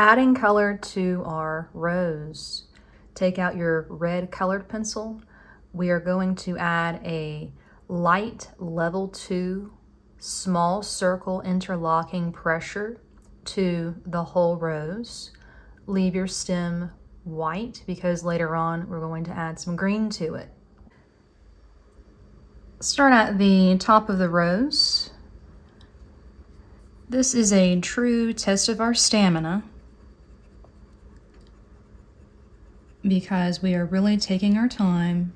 Adding color to our rose. Take out your red colored pencil. We are going to add a light level 2 small circle interlocking pressure to the whole rose. Leave your stem white because later on we're going to add some green to it. Start at the top of the rose. This is a true test of our stamina because we are really taking our time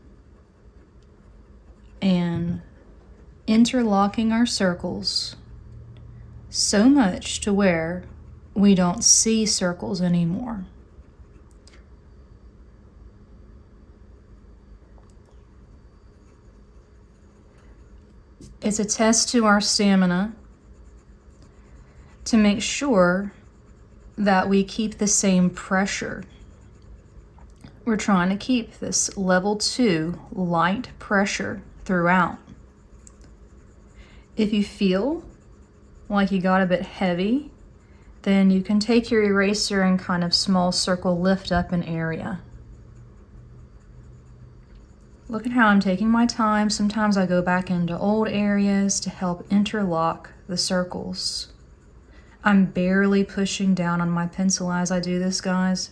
and interlocking our circles so much to where we don't see circles anymore. It's a test to our stamina to make sure that we keep the same pressure. We're trying to keep this level 2 light pressure throughout. If you feel like you got a bit heavy, then you can take your eraser and kind of small circle lift up an area. Look at how I'm taking my time. Sometimes I go back into old areas to help interlock the circles. I'm barely pushing down on my pencil as I do this, guys.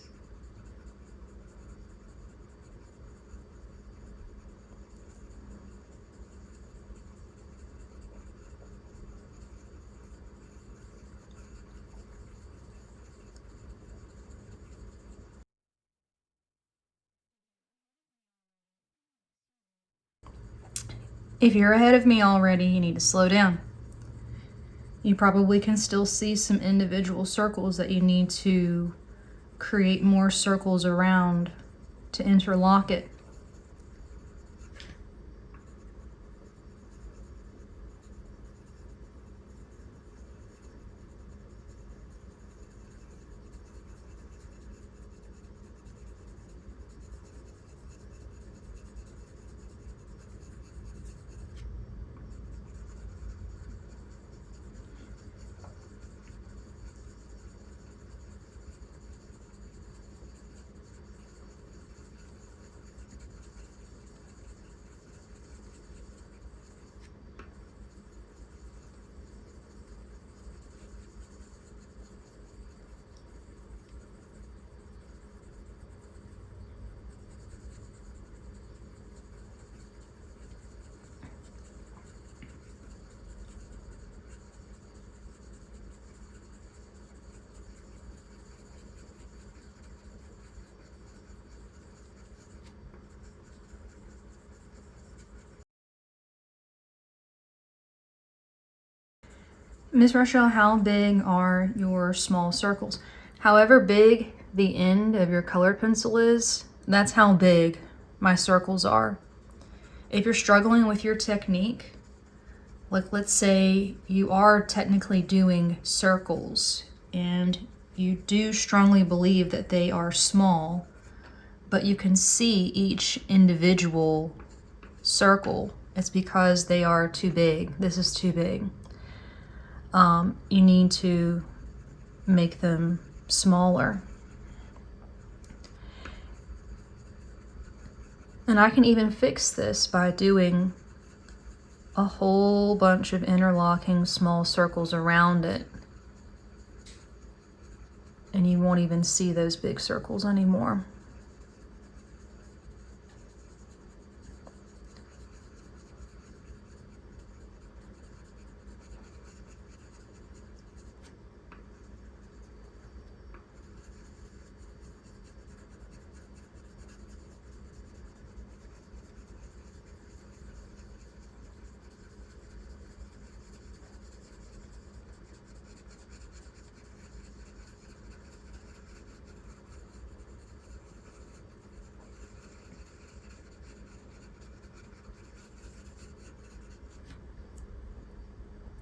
If you're ahead of me already, you need to slow down. You probably can still see some individual circles that you need to create more circles around to interlock it. Miss Rochelle, how big are your small circles? However big the end of your colored pencil is, that's how big my circles are. If you're struggling with your technique, like let's say you are technically doing circles and you do strongly believe that they are small, but you can see each individual circle, it's because they are too big. This is too big. You need to make them smaller. And I can even fix this by doing a whole bunch of interlocking small circles around it. And you won't even see those big circles anymore.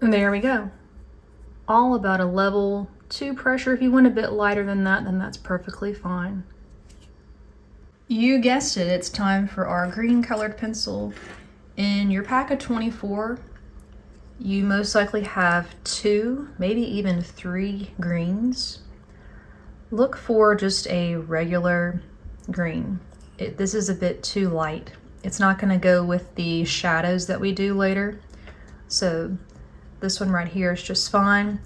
And there we go. All about a level 2 pressure. If you want a bit lighter than that, then that's perfectly fine. You guessed it, it's time for our green colored pencil. In your pack of 24, you most likely have 2, maybe even 3 greens. Look for just a regular green. This is a bit too light. It's not going to go with the shadows that we do later. So this one right here is just fine.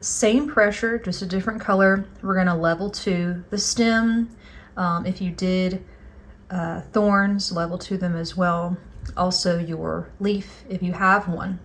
Same pressure, just a different color. We're going to level 2 the stem. If you did thorns, level 2 them as well. Also your leaf, if you have one.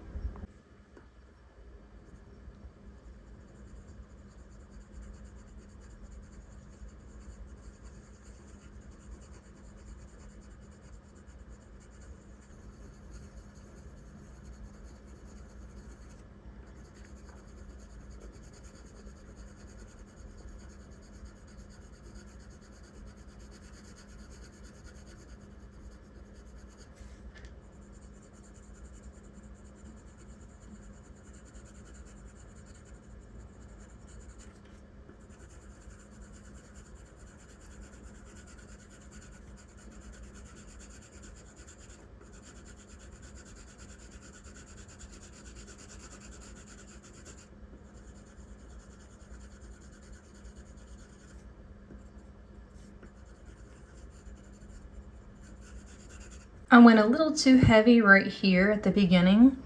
I went a little too heavy right here at the beginning,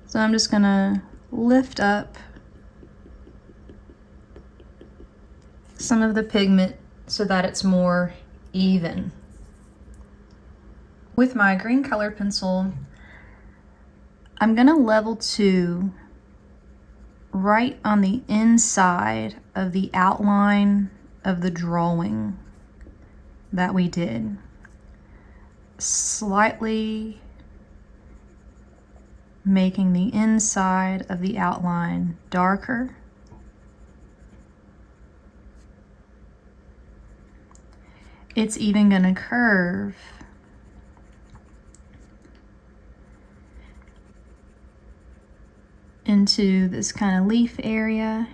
so I'm just gonna lift up some of the pigment so that it's more even. With my green colored pencil, I'm gonna level 2 right on the inside of the outline of the drawing that we did. Slightly making the inside of the outline darker. It's even going to curve into this kind of leaf area.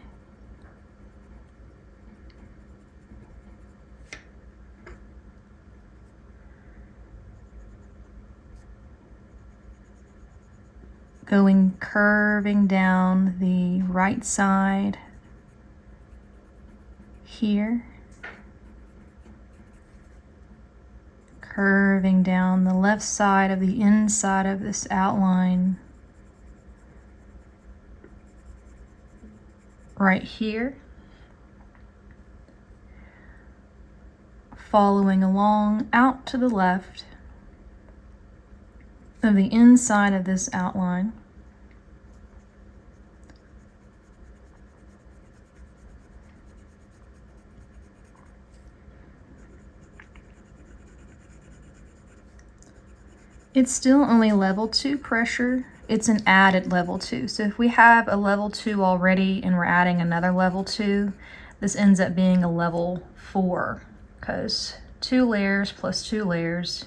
Curving down the right side here. Curving down the left side of the inside of this outline right here. Following along out to the left of the inside of this outline. It's still only level 2 pressure. It's an added level 2. So if we have a level 2 already and we're adding another level 2, this ends up being a level 4, because 2 layers plus 2 layers,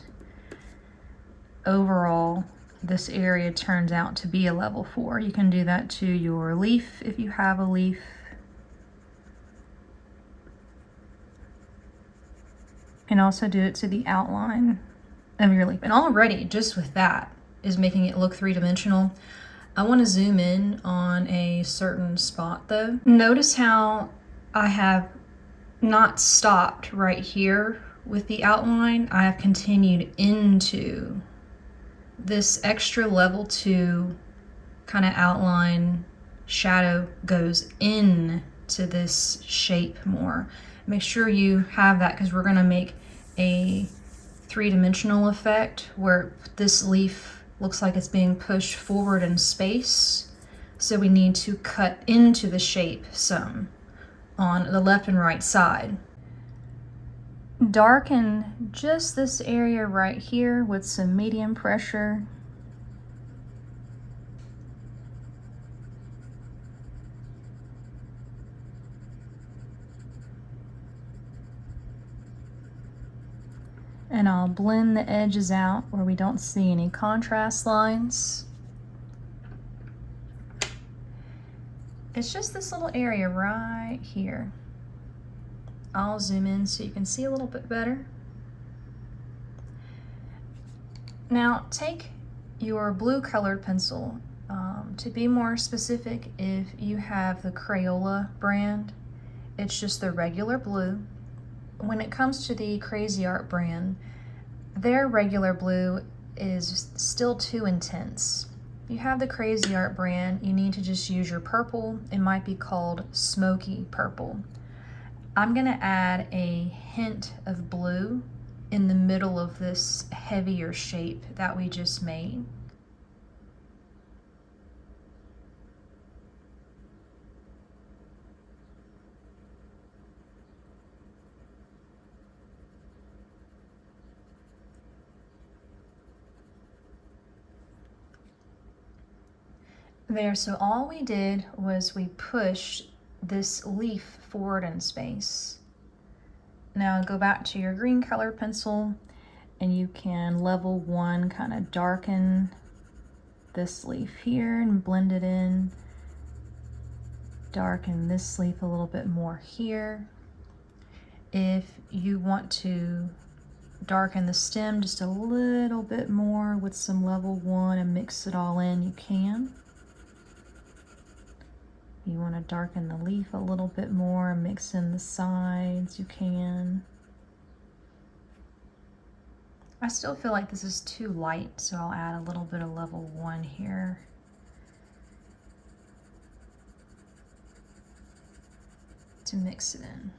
overall this area turns out to be a level 4. You can do that to your leaf if you have a leaf. And also do it to the outline of your leaf. And already just with that is making it look 3-dimensional. I want to zoom in on a certain spot though. Notice how I have not stopped right here with the outline. I have continued into this extra level 2 kind of outline. Shadow goes in to this shape more. Make sure you have that, because we're going to make a 3-dimensional effect where this leaf looks like it's being pushed forward in space. So we need to cut into the shape some on the left and right side. Darken just this area right here with some medium pressure. And I'll blend the edges out where we don't see any contrast lines. It's just this little area right here. I'll zoom in so you can see a little bit better. Now take your blue colored pencil. To be more specific, if you have the Crayola brand, it's just the regular blue. When it comes to the Crazy Art brand, their regular blue is still too intense. If you have the Crazy Art brand, you need to just use your purple. It might be called smoky purple. I'm gonna add a hint of blue in the middle of this heavier shape that we just made. There, so all we did was we pushed this leaf forward in space. Now go back to your green color pencil and you can level 1 kind of darken this leaf here and blend it in. Darken this leaf a little bit more here. If you want to darken the stem just a little bit more with some level 1 and mix it all in, you can. You want to darken the leaf a little bit more and mix in the sides, you can. I still feel like this is too light, so I'll add a little bit of level 1 here. To mix it in.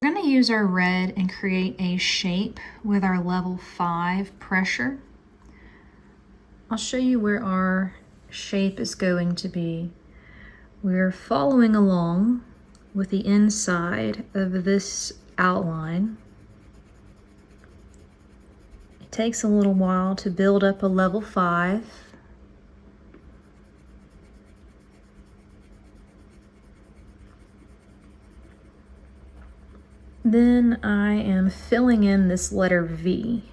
We're going to use our red and create a shape with our level 5 pressure. I'll show you where our shape is going to be. We're following along with the inside of this outline. It takes a little while to build up a level 5. Then I am filling in this letter V.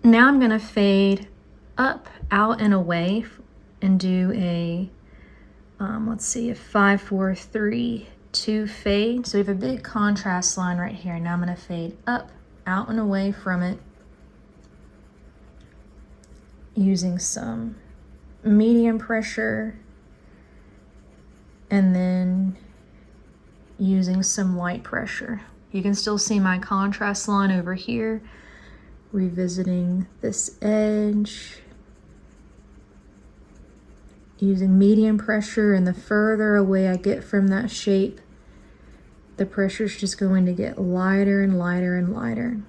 Now I'm going to fade up, out, and away and do a, let's see, a 5, 4, 3, 2 fade. So we have a big contrast line right here. Now I'm going to fade up, out, and away from it using some medium pressure and then using some light pressure. You can still see my contrast line over here. Revisiting this edge, using medium pressure, and the further away I get from that shape, the pressure is just going to get lighter and lighter and lighter.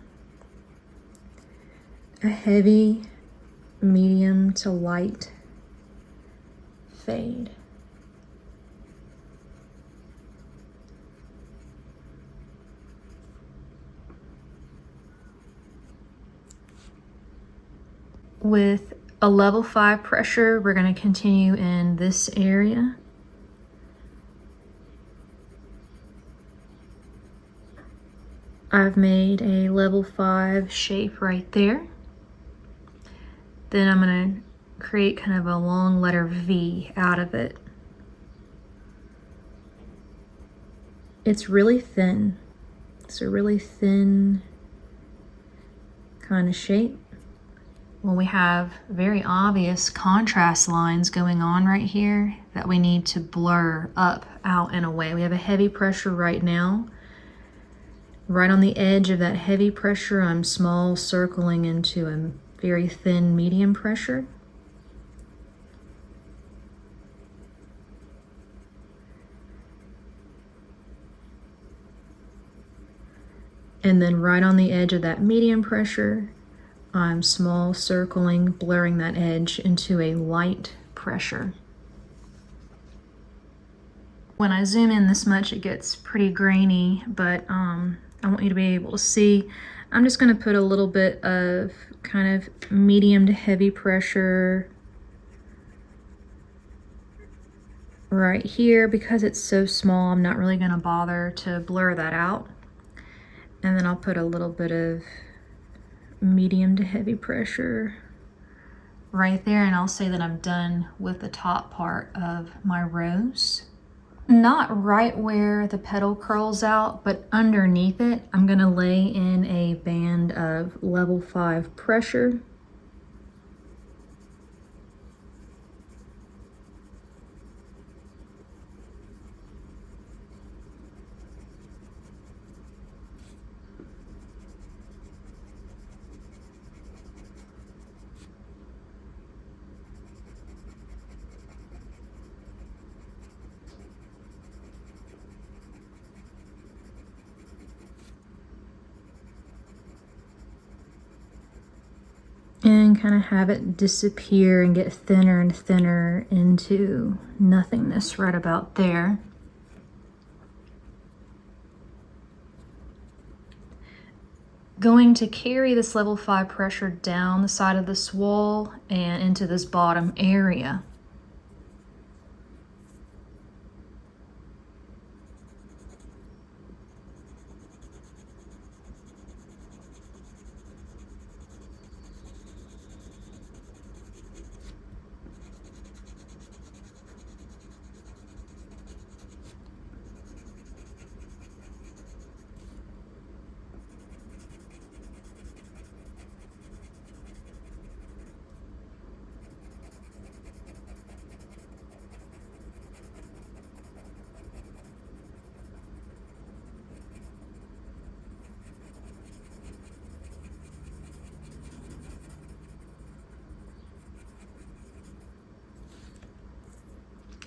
A heavy, medium to light fade. With a level 5 pressure, we're going to continue in this area. I've made a level 5 shape right there. Then I'm going to create kind of a long letter V out of it. It's really thin. It's a really thin kind of shape. Well, we have very obvious contrast lines going on right here that we need to blur up, out, and away. We have a heavy pressure right now. Right on the edge of that heavy pressure, I'm small circling into a very thin medium pressure. And then right on the edge of that medium pressure, I'm small circling, blurring that edge into a light pressure. When I zoom in this much, it gets pretty grainy, but I want you to be able to see. I'm just going to put a little bit of kind of medium to heavy pressure right here. Because it's so small, I'm not really going to bother to blur that out. And then I'll put a little bit of medium to heavy pressure right there, and I'll say that I'm done with the top part of my rose. Not right where the petal curls out, but underneath it, I'm gonna lay in a band of level 5 pressure. And kind of have it disappear and get thinner and thinner into nothingness right about there. Going to carry this level 5 pressure down the side of this wall and into this bottom area.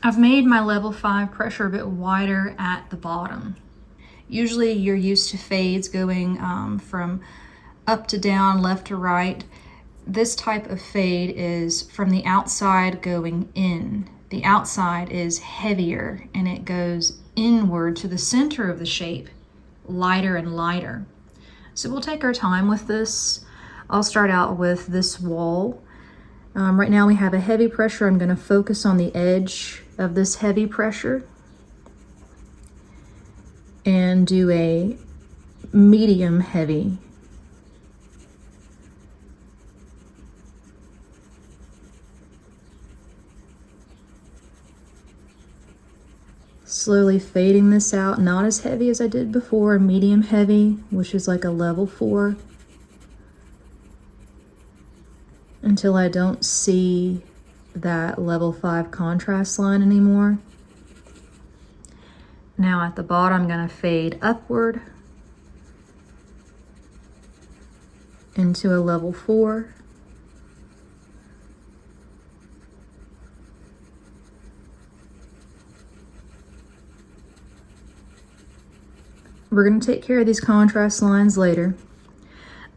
I've made my level 5 pressure a bit wider at the bottom. Usually you're used to fades going from up to down, left to right. This type of fade is from the outside going in. The outside is heavier and it goes inward to the center of the shape, lighter and lighter. So we'll take our time with this. I'll start out with this wall. Right now we have a heavy pressure. I'm going to focus on the edge of this heavy pressure and do a medium heavy. Slowly fading this out, not as heavy as I did before, medium heavy, which is like a level 4. Until I don't see that level 5 contrast line anymore. Now at the bottom, I'm going to fade upward into a level 4. We're going to take care of these contrast lines later.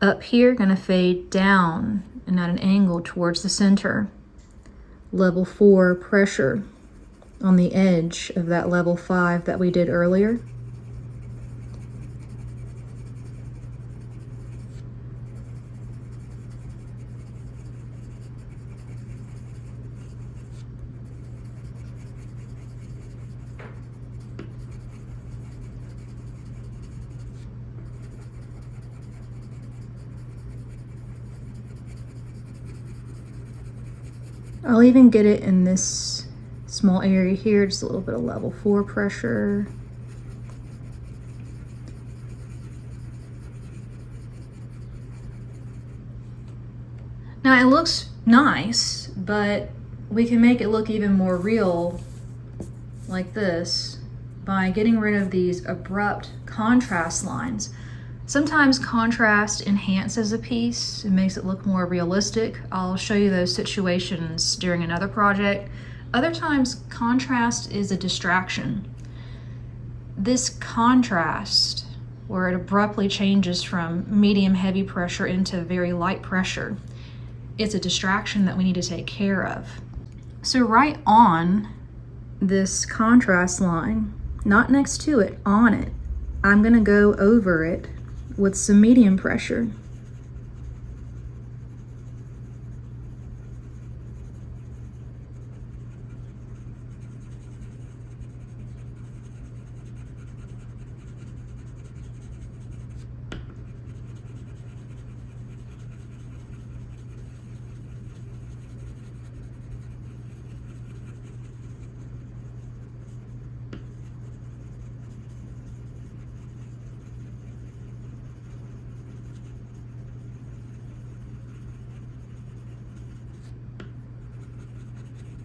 Up here, going to fade down and at an angle towards the center. Level 4 pressure on the edge of that level 5 that we did earlier. I'll even get it in this small area here, just a little bit of level 4 pressure. Now it looks nice, but we can make it look even more real like this by getting rid of these abrupt contrast lines. Sometimes contrast enhances a piece and makes it look more realistic. I'll show you those situations during another project. Other times, contrast is a distraction. This contrast, where it abruptly changes from medium heavy pressure into very light pressure, it's a distraction that we need to take care of. So right on this contrast line, not next to it, on it, I'm gonna go over it with some medium pressure.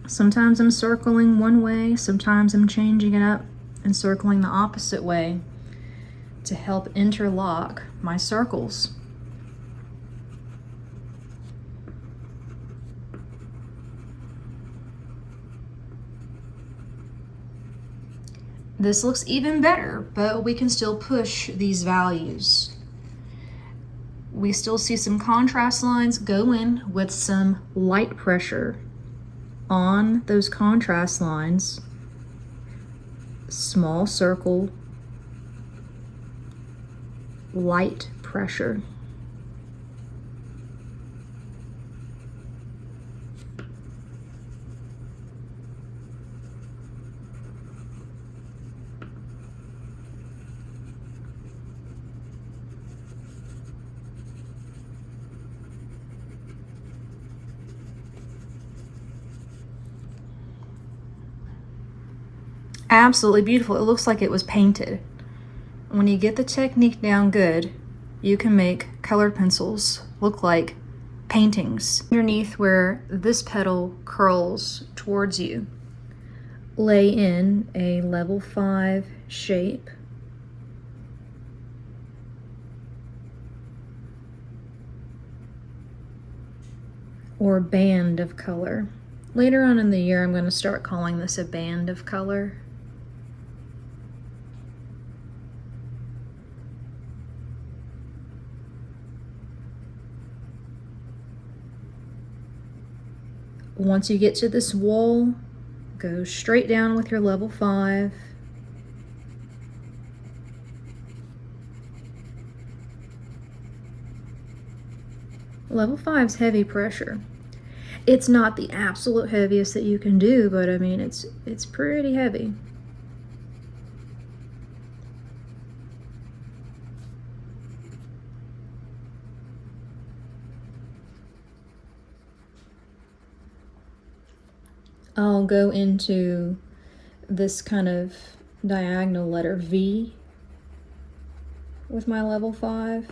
Sometimes I'm circling one way, sometimes I'm changing it up and circling the opposite way to help interlock my circles. This looks even better, but we can still push these values. We still see some contrast lines go in with some light pressure on those contrast lines. Small circle, light pressure. Absolutely beautiful. It looks like it was painted. When you get the technique down good, you can make colored pencils look like paintings. Underneath where this petal curls towards you, lay in a level 5 shape. Or band of color. Later on in the year, I'm going to start calling this a band of color. Once you get to this wall, go straight down with your level 5. Level 5's heavy pressure. It's not the absolute heaviest that you can do, but I mean, it's pretty heavy. I'll go into this kind of diagonal letter V with my level 5.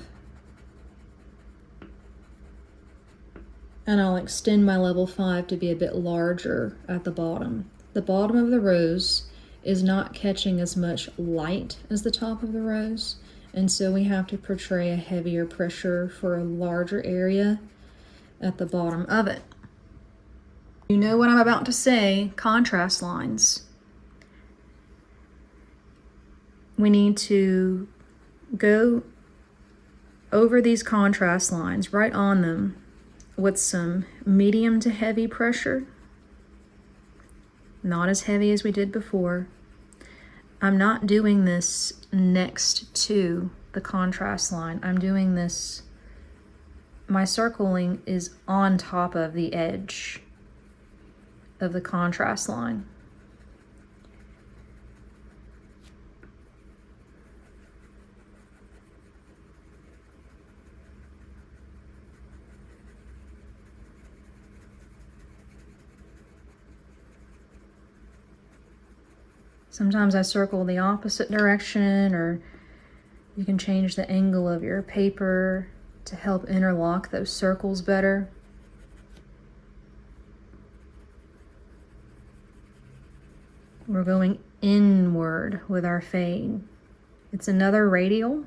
And I'll extend my level 5 to be a bit larger at the bottom. The bottom of the rose is not catching as much light as the top of the rose, and so we have to portray a heavier pressure for a larger area at the bottom of it. You know what I'm about to say, contrast lines. We need to go over these contrast lines, right on them, with some medium to heavy pressure. Not as heavy as we did before. I'm not doing this next to the contrast line. I'm doing this, my circling is on top of the edge of the contrast line. Sometimes I circle the opposite direction, or you can change the angle of your paper to help interlock those circles better. We're going inward with our fade. It's another radial.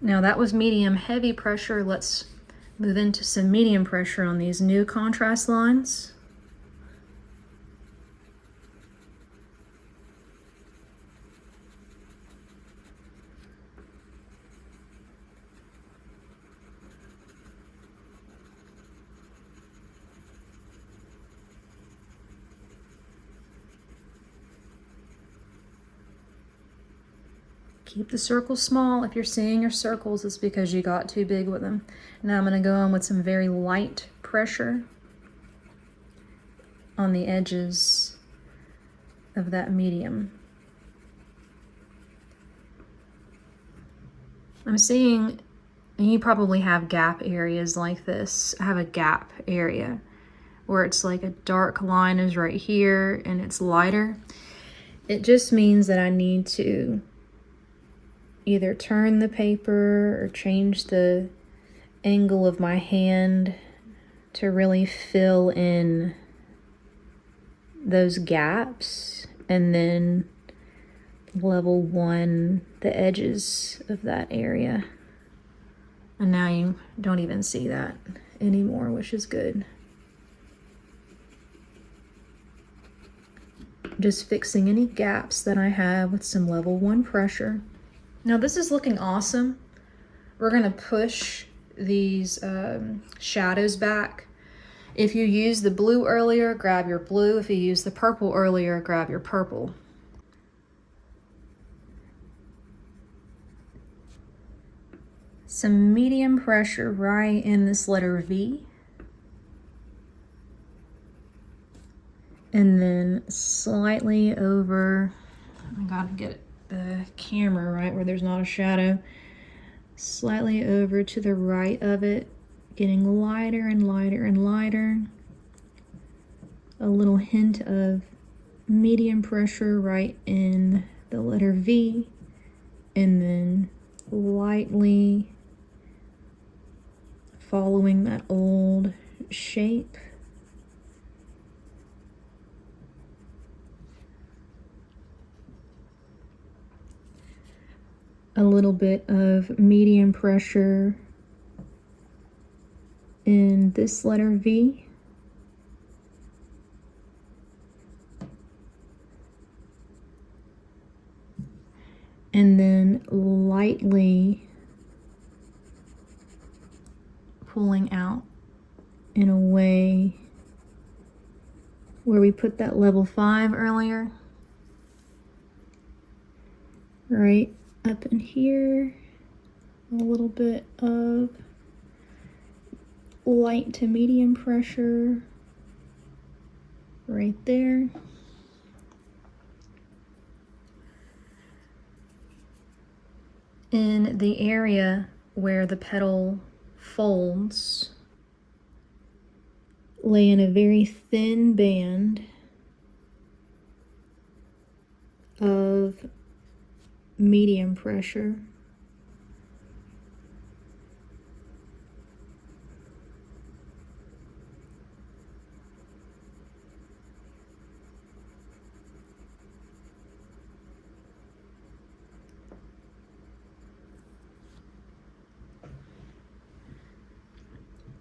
Now that was medium heavy pressure. Let's move into some medium pressure on these new contrast lines. Keep the circles small. If you're seeing your circles, it's because you got too big with them. Now I'm going to go on with some very light pressure on the edges of that medium. I'm seeing, you probably have gap areas like this. I have a gap area where it's like a dark line is right here and it's lighter, it just means that I need to either turn the paper or change the angle of my hand to really fill in those gaps, and then level one the edges of that area. And now you don't even see that anymore, which is good. Just fixing any gaps that I have with some level one pressure. Now this is looking awesome. We're gonna push these shadows back. If you used the blue earlier, grab your blue. If you used the purple earlier, grab your purple. Some medium pressure right in this letter V. And then slightly over, I gotta get the camera right where there's not a shadow. Slightly over to the right of it, getting lighter and lighter and lighter. A little hint of medium pressure right in the letter V, and then lightly following that old shape. A little bit of medium pressure in this letter V. And then lightly pulling out in a way where we put that level 5 earlier. Right up in here, a little bit of light to medium pressure right there. In the area where the petal folds, lay in a very thin band of medium pressure.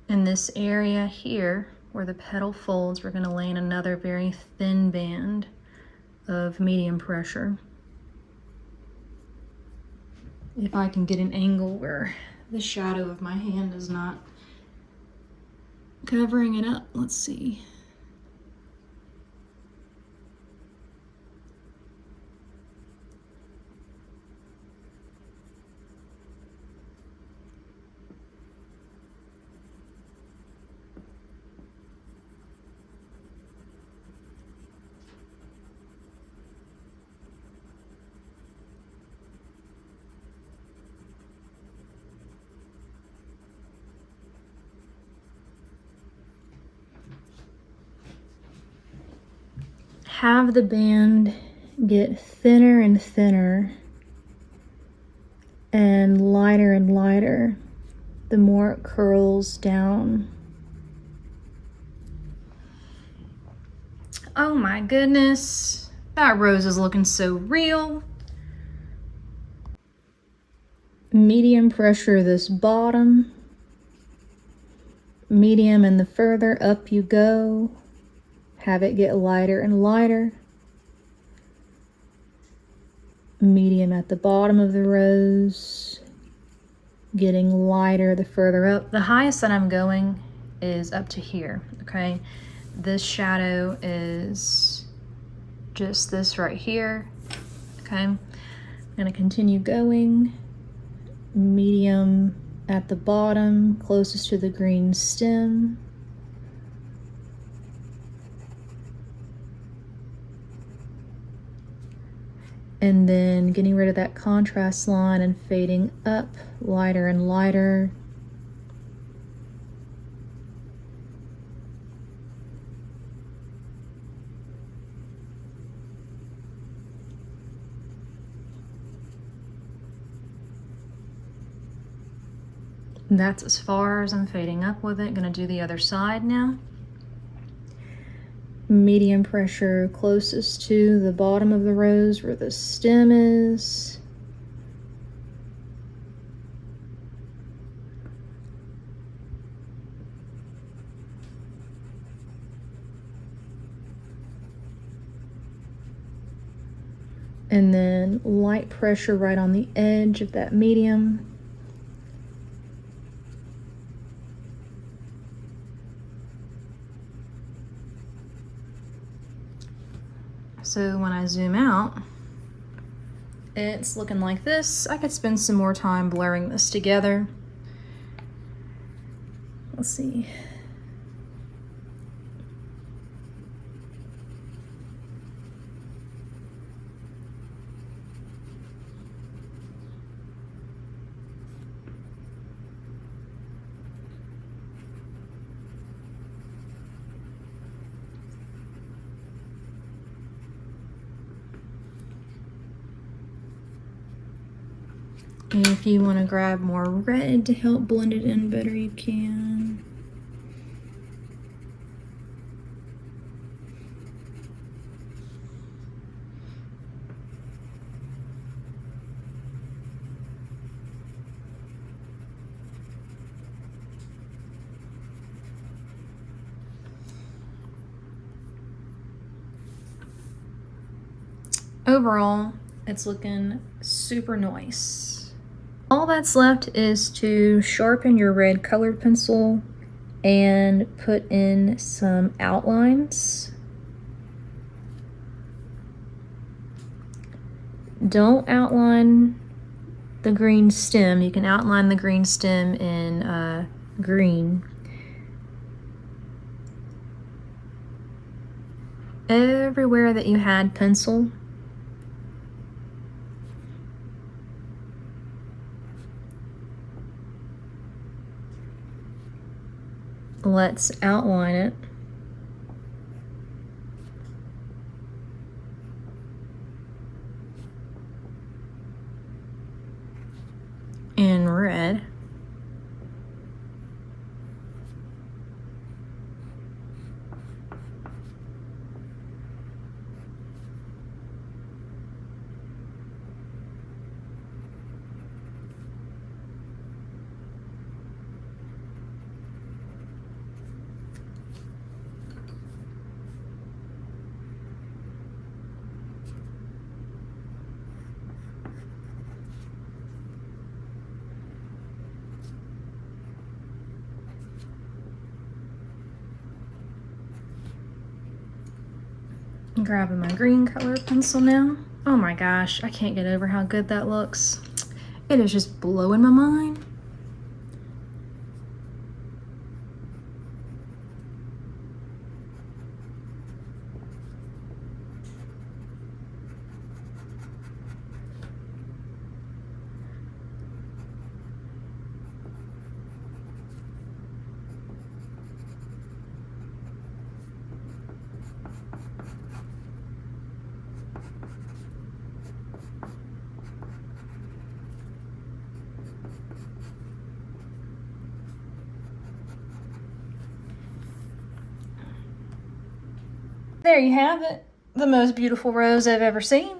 In this area here where the petal folds, we're going to lay in another very thin band of medium pressure. If I can get an angle where the shadow of my hand is not covering it up, let's see. Have the band get thinner and thinner and lighter the more it curls down. Oh my goodness, that rose is looking so real. Medium pressure this bottom, medium, and the further up you go, have it get lighter and lighter. Medium at the bottom of the rose, getting lighter the further up. The highest that I'm going is up to here, okay? This shadow is just this right here, okay? I'm gonna continue going. Medium at the bottom, closest to the green stem. And then getting rid of that contrast line and fading up lighter and lighter. That's as far as I'm fading up with it. Gonna do the other side now. Medium pressure closest to the bottom of the rose where the stem is. And then light pressure right on the edge of that medium. So when I zoom out, it's looking like this. I could spend some more time blurring this together. Let's see. And if you want to grab more red to help blend it in better, you can. Overall, it's looking super nice. All that's left is to sharpen your red colored pencil and put in some outlines. Don't outline the green stem. You can outline the green stem in green. Everywhere that you had pencil, let's outline it. In red. I'm grabbing my green colored pencil now. Oh my gosh, I can't get over how good that looks. It is just blowing my mind. There you have it. The most beautiful rose I've ever seen.